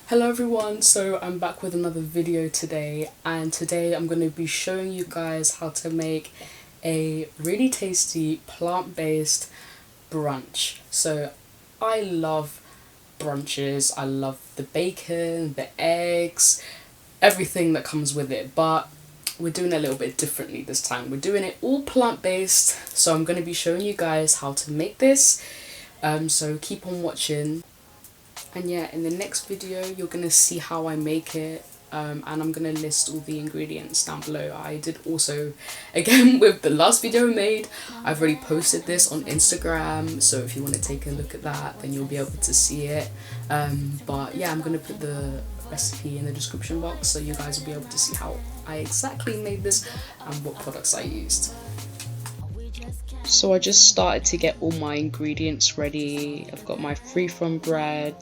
Hello everyone, so I'm back with another video today, and today I'm going to be showing you guys how to make a really tasty plant-based brunch. So I love brunches, I love the bacon, the eggs, everything that comes with it, but we're doing it a little bit differently this time. We're doing it all plant-based, so I'm going to be showing you guys how to make this, so keep on watching. And yeah, in the next video you're gonna see how I make it, and I'm gonna list all the ingredients down below. I did also, again with the last video I made, I've already posted this on Instagram, so if you want to take a look at that then you'll be able to see it. But yeah, I'm gonna put the recipe in the description box so you guys will be able to see how I exactly made this and what products I used. So I just started to get all my ingredients ready. I've got my free-from bread,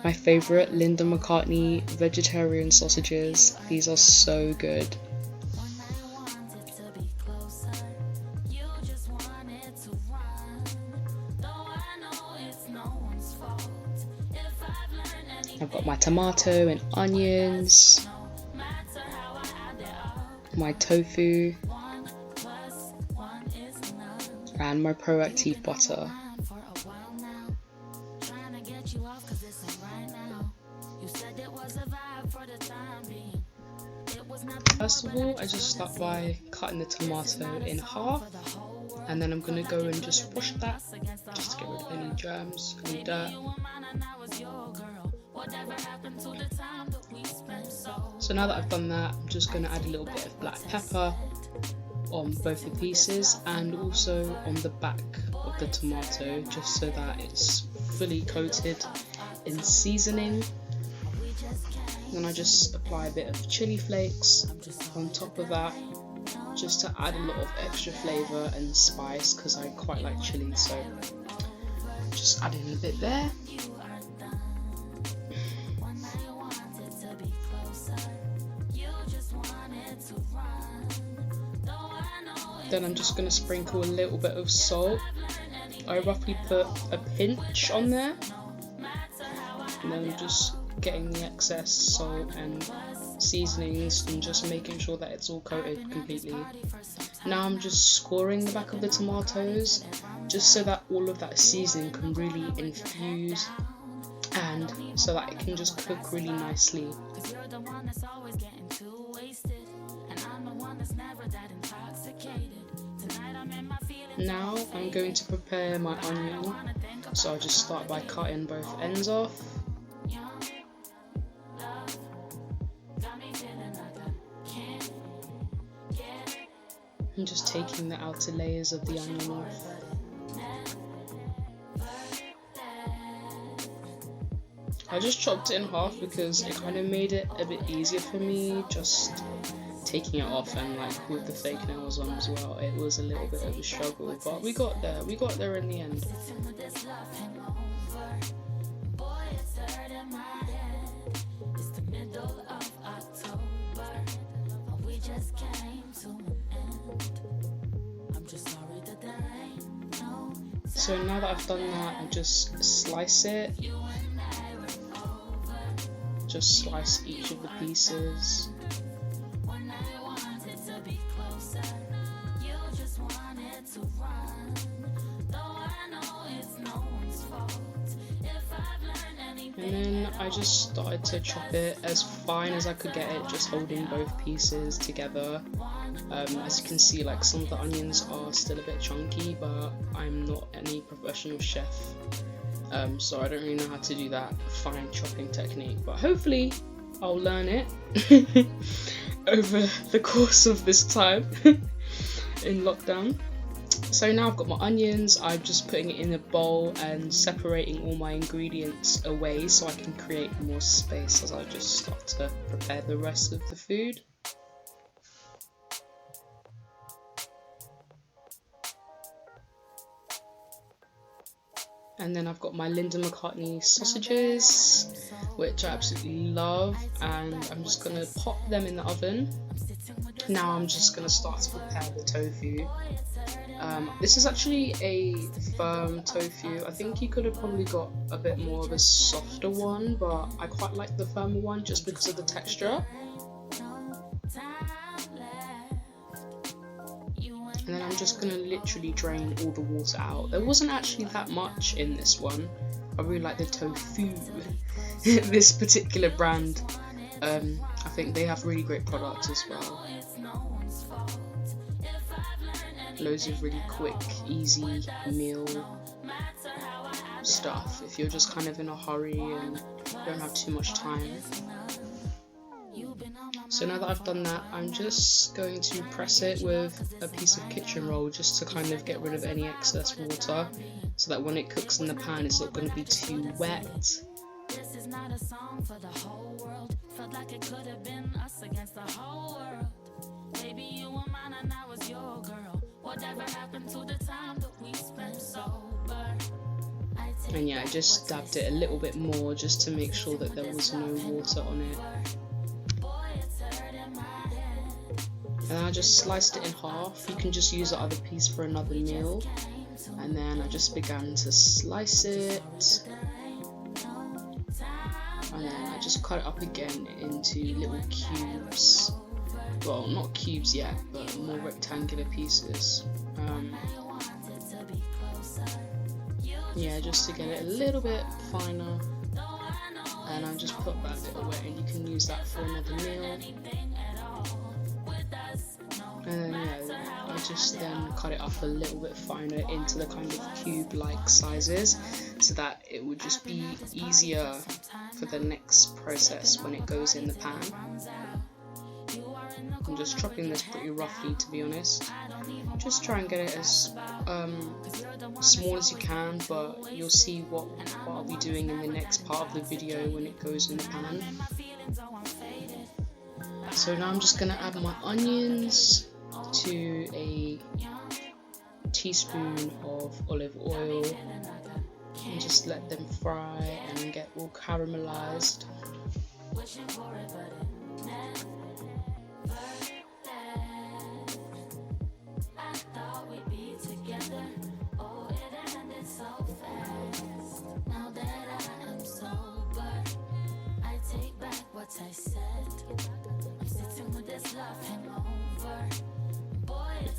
my favourite Linda Mccartney vegetarian sausages. These are so good. I've got my tomato and onions, my tofu, and my proactive butter. First of all, I just start by cutting the tomato in half, and then I'm going to go and just wash that, just to get rid of any germs, any dirt. So now that I've done that, I'm just going to add a little bit of black pepper on both the pieces and also on the back of the tomato, just so that it's fully coated in seasoning. Then I just apply a bit of chili flakes on top of that, just to add a lot of extra flavour and spice, because I quite like chili, so just adding a bit there. Then I'm just going to sprinkle a little bit of salt. I roughly put a pinch on there, and then I'm just getting the excess salt and seasonings and just making sure that it's all coated completely. Now I'm just scoring the back of the tomatoes, just so that all of that seasoning can really infuse and so that it can just cook really nicely. Now I'm going to prepare my onion, so I'll just start by cutting both ends off. And just taking the outer layers of the onion off. I just chopped it in half because it kind of made it a bit easier for me, just taking it off, and like with the fake nails on as well, it was a little bit of a struggle, but we got there in the end. So now that I've done that, I just slice it. Just slice each of the pieces. And then I just started to chop it as fine as I could get it, just holding both pieces together. As you can see, like some of the onions are still a bit chunky, but I'm not any professional chef, so I don't really know how to do that fine chopping technique, but hopefully I'll learn it over the course of this time in lockdown. So now I've got my onions, I'm just putting it in a bowl and separating all my ingredients away so I can create more space as I just start to prepare the rest of the food. And then I've got my Linda McCartney sausages, which I absolutely love, and I'm just going to pop them in the oven. Now I'm just going to start to prepare the tofu. This is actually a firm tofu. I think you could have probably got a bit more of a softer one, but I quite like the firmer one just because of the texture. And then I'm just going to literally drain all the water out. There wasn't actually that much in this one. I really like the tofu. This particular brand, I think they have really great products as well. Loads of really quick, easy meal stuff if you're just kind of in a hurry and don't have too much time. So now that I've done that, I'm just going to press it with a piece of kitchen roll just to kind of get rid of any excess water, so that when it cooks in the pan it's not going to be too wet. This is not a song for the whole world. Felt like it could have been us against the whole world. Baby, you were mine and I was your girl. Whatever happened to the time that we spent sober? And yeah, I just dabbed it a little bit more just to make sure that there was no water on it. And I just sliced it in half. You can just use the other piece for another meal. And then I just began to slice it. And then I just cut it up again into little cubes. Well, not cubes yet, but more rectangular pieces. Yeah, just to get it a little bit finer. And I just put that bit away, and you can use that for another meal. And then yeah, I just then cut it up a little bit finer into the kind of cube-like sizes, so that it would just be easier for the next process when it goes in the pan. I'm just chopping this pretty roughly, to be honest. Just try and get it as small as you can, but you'll see what I'll be doing in the next part of the video when it goes in the pan. So now I'm just going to add my onions to a teaspoon of olive oil and just let them fry and get all caramelized.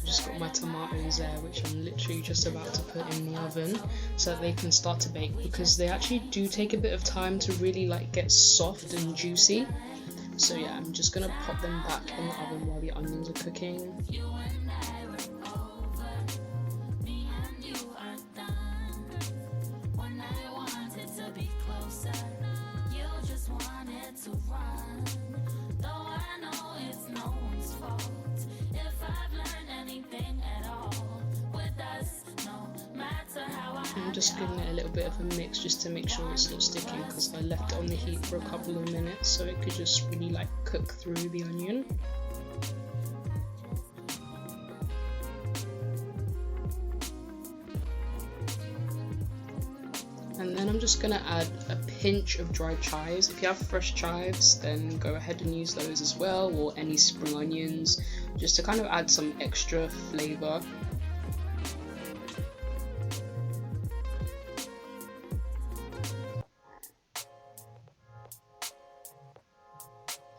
Just got my tomatoes there, which I'm literally just about to put in the oven so that they can start to bake, because they actually do take a bit of time to really like get soft and juicy. So yeah, I'm just gonna pop them back in the oven while the onions are cooking. I'm just giving it a little bit of a mix just to make sure it's not sticking, because I left it on the heat for a couple of minutes so it could just really like cook through the onion. And then I'm just going to add a pinch of dried chives. If you have fresh chives, then go ahead and use those as well, or any spring onions, just to kind of add some extra flavour.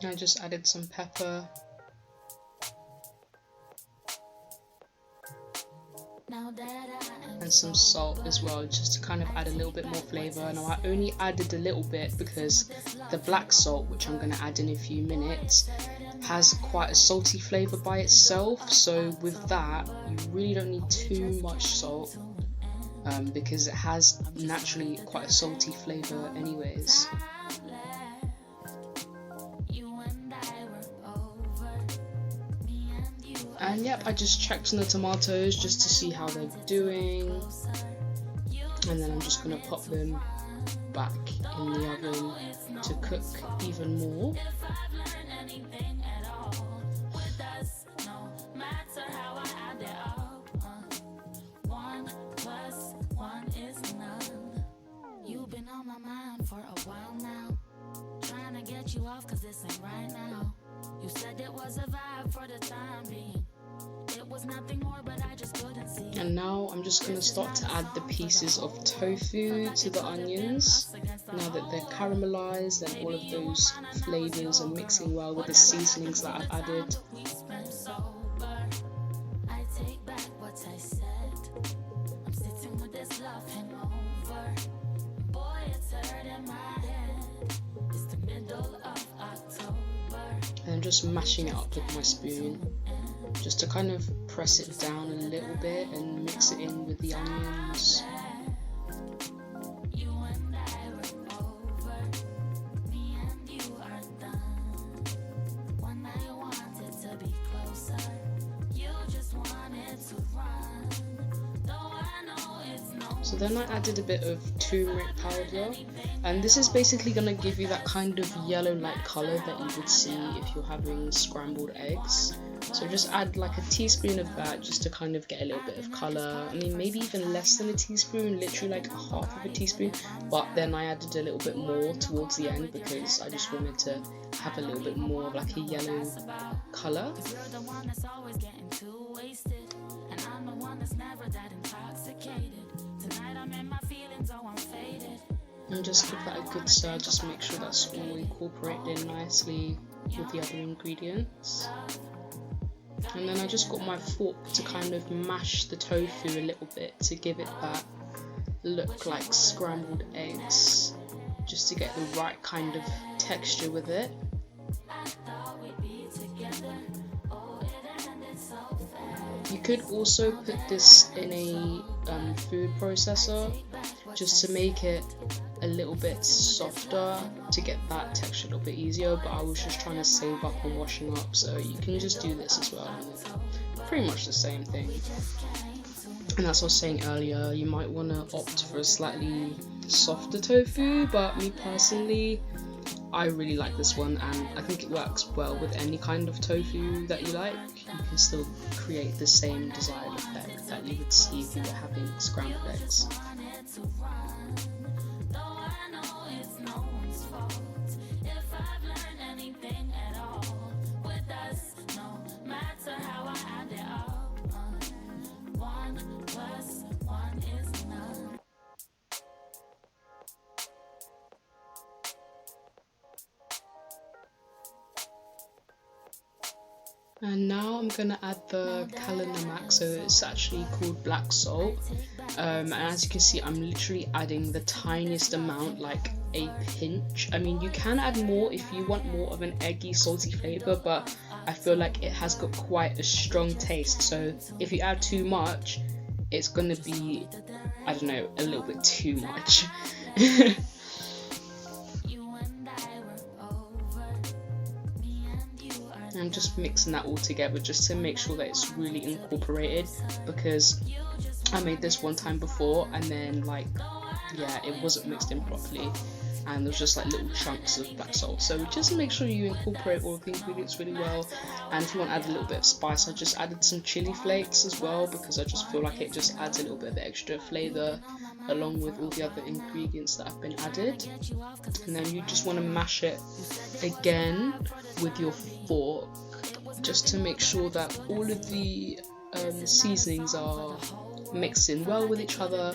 I just added some pepper. And some salt as well, just to kind of add a little bit more flavour. Now I only added a little bit because the black salt, which I'm going to add in a few minutes, has quite a salty flavour by itself. So with that, you really don't need too much salt, because it has naturally quite a salty flavour anyways. And yep, I just checked on the tomatoes just to see how they're doing, and then I'm just going to pop them back in the oven to cook even more. And now I'm just going to start to add the pieces of tofu to the onions. Now that they're caramelized and all of those flavors are mixing well with the seasonings that I've added. And I'm just mashing it up with my spoon, just to kind of press it down a little bit and mix it in with the onions. So then I added a bit of turmeric powder, and this is basically going to give you that kind of yellow light colour that you would see if you're having scrambled eggs. So just add like a teaspoon of that just to kind of get a little bit of colour. I mean, maybe even less than a teaspoon, literally like half of a teaspoon, but then I added a little bit more towards the end because I just wanted to have a little bit more of like a yellow colour. And just give that a good stir, just make sure that's all incorporated in nicely with the other ingredients. And then I just got my fork to kind of mash the tofu a little bit to give it that look like scrambled eggs, just to get the right kind of texture with it. You could also put this in a food processor just to make it a little bit softer, to get that texture a little bit easier, but I was just trying to save up on washing up, so you can just do this as well. Pretty much the same thing. And as I was saying earlier, you might want to opt for a slightly softer tofu, but me personally, I really like this one, and I think it works well with any kind of tofu that you like. You can still create the same desired effect that you would see if you were having scrambled eggs. And now I'm going to add the namak, so it's actually called black salt, and as you can see I'm literally adding the tiniest amount, like a pinch. I mean, you can add more if you want more of an eggy salty flavour, but I feel like it has got quite a strong taste, so if you add too much it's going to be, I don't know, a little bit too much. I'm just mixing that all together just to make sure that it's really incorporated, because I made this one time before and then it wasn't mixed in properly and there was just like little chunks of black salt. So just make sure you incorporate all of the ingredients really well, and if you want to add a little bit of spice, I just added some chili flakes as well, because I just feel like it just adds a little bit of extra flavour along with all the other ingredients that have been added. And then you just want to mash it again with your fork just to make sure that all of the seasonings are mixed in well with each other,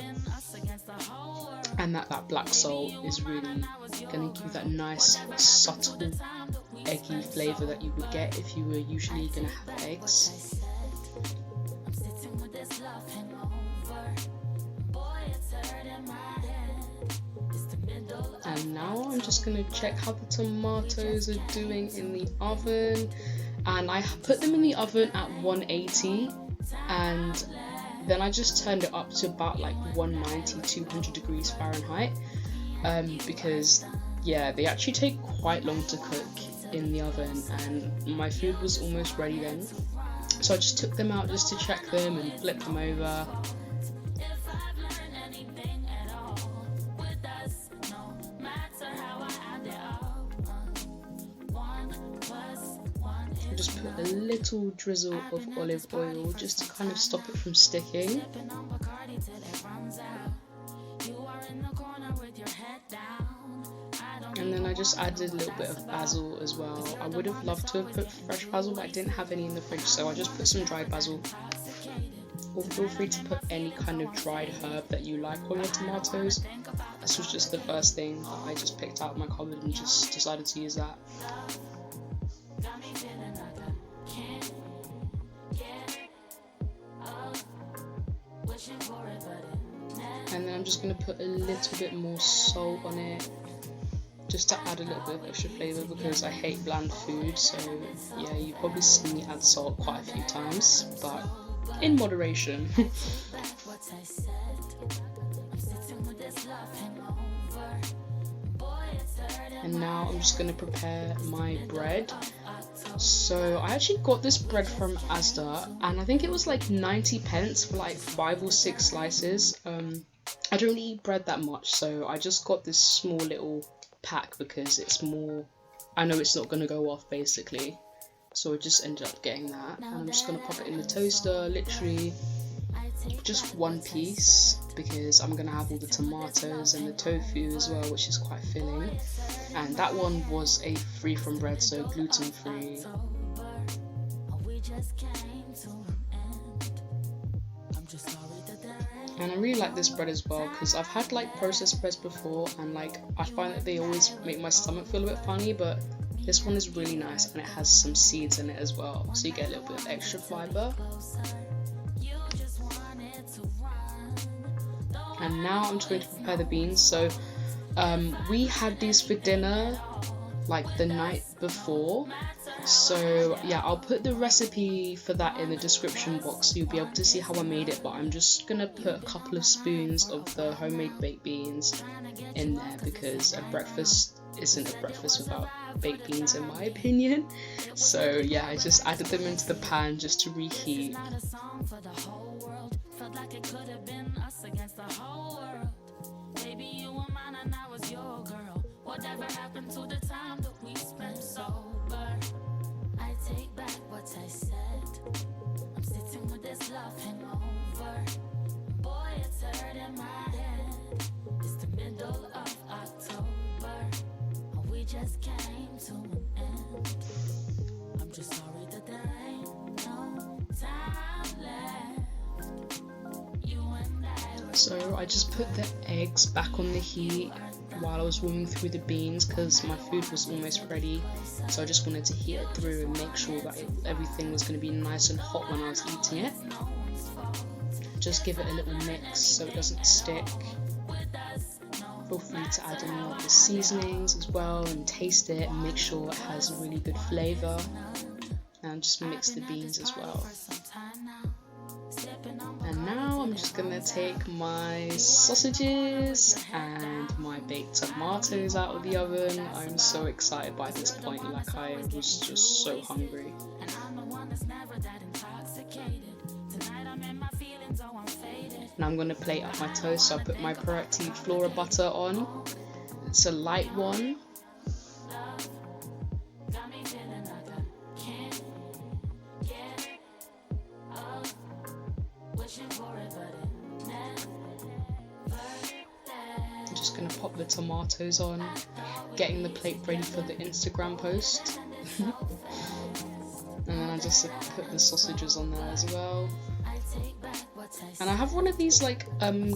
and that black salt is really going to give that nice subtle eggy flavour that you would get if you were usually going to have eggs. And now I'm just going to check how the tomatoes are doing in the oven, and I put them in the oven at 180, and then I just turned it up to about like 190-200 degrees Fahrenheit, because they actually take quite long to cook in the oven, and my food was almost ready then, so I just took them out just to check them and flip them over. Just put a little drizzle of olive oil just to kind of stop it from sticking. And then I just added a little bit of basil as well. I would have loved to have put fresh basil, but I didn't have any in the fridge, so I just put some dried basil. Or feel free to put any kind of dried herb that you like on your tomatoes. This was just the first thing that I just picked out of my cupboard and just decided to use that. And then I'm just going to put a little bit more salt on it, just to add a little bit of extra flavour, because I hate bland food. So yeah, you've probably seen me add salt quite a few times, but in moderation. And now I'm just going to prepare my bread. So I actually got this bread from Asda, and I think it was like 90 pence for like 5 or 6 slices. I don't eat bread that much, so I just got this small little pack because it's more, I know it's not going to go off basically. So I just ended up getting that, and I'm just going to pop it in the toaster, literally just one piece, because I'm going to have all the tomatoes and the tofu as well, which is quite filling. And that one was a free from bread, so gluten free. And I really like this bread as well, because I've had like processed breads before, and like I find that they always make my stomach feel a bit funny, but this one is really nice and it has some seeds in it as well, so you get a little bit of extra fibre. And now I'm just going to prepare the beans. So we had these for dinner like the night before, so yeah, I'll put the recipe for that in the description box so you'll be able to see how I made it, but I'm just gonna put a couple of spoons of the homemade baked beans in there, because a breakfast isn't a breakfast without baked beans in my opinion. So yeah, I just added them into the pan just to reheat. Whatever happened to the time that we spent sober? I take back what I said. I'm sitting with this love hangover. Boy, it's hurting my head. It's the middle of October. We just came to an end. I'm just sorry that there ain't no time left. You and I. So I just put the eggs back on the heat while I was warming through the beans, because my food was almost ready, so I just wanted to heat it through and make sure that everything was going to be nice and hot when I was eating it. Just give it a little mix so it doesn't stick. Feel free to add in all the seasonings as well and taste it and make sure it has a really good flavour, and just mix the beans as well. And now I'm just gonna take my sausages and my baked tomatoes out of the oven. I'm so excited by this point, like I was just so hungry. Now I'm gonna plate up my toast, so I put my Peretti Flora butter on. It's a light one. I'm just going to pop the tomatoes on, getting the plate ready for the Instagram post. And then I just put the sausages on there as well. And I have one of these like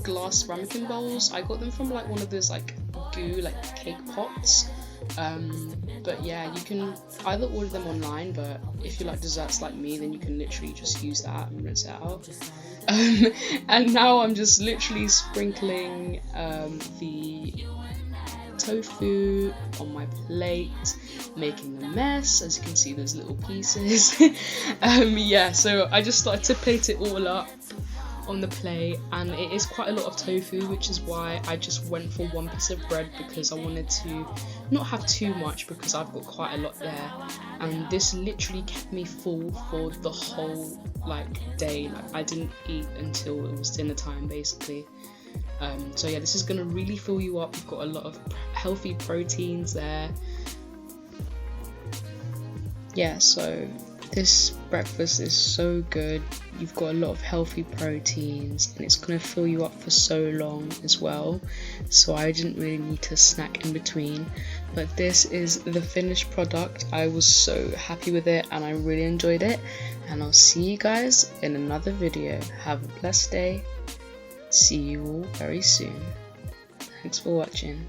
glass ramekin bowls. I got them from like one of those like goo like cake pots. But yeah, you can either order them online, but if you like desserts like me, then you can literally just use that and rinse it out. And now I'm just literally sprinkling the tofu on my plate, making a mess. As you can see, there's little pieces. Yeah, so I just started to plate it all up on the plate, and it is quite a lot of tofu, which is why I just went for one piece of bread, because I wanted to not have too much because I've got quite a lot there, and this literally kept me full for the whole like day. Like I didn't eat until it was dinner time basically. So yeah, this is gonna really fill you up. You've got a lot of healthy proteins there. Yeah, so this breakfast is so good. You've got a lot of healthy proteins, and it's going to fill you up for so long as well, so I didn't really need to snack in between. But this is the finished product. I was so happy with it and I really enjoyed it, and I'll see you guys in another video. Have a blessed day. See you all very soon. Thanks for watching.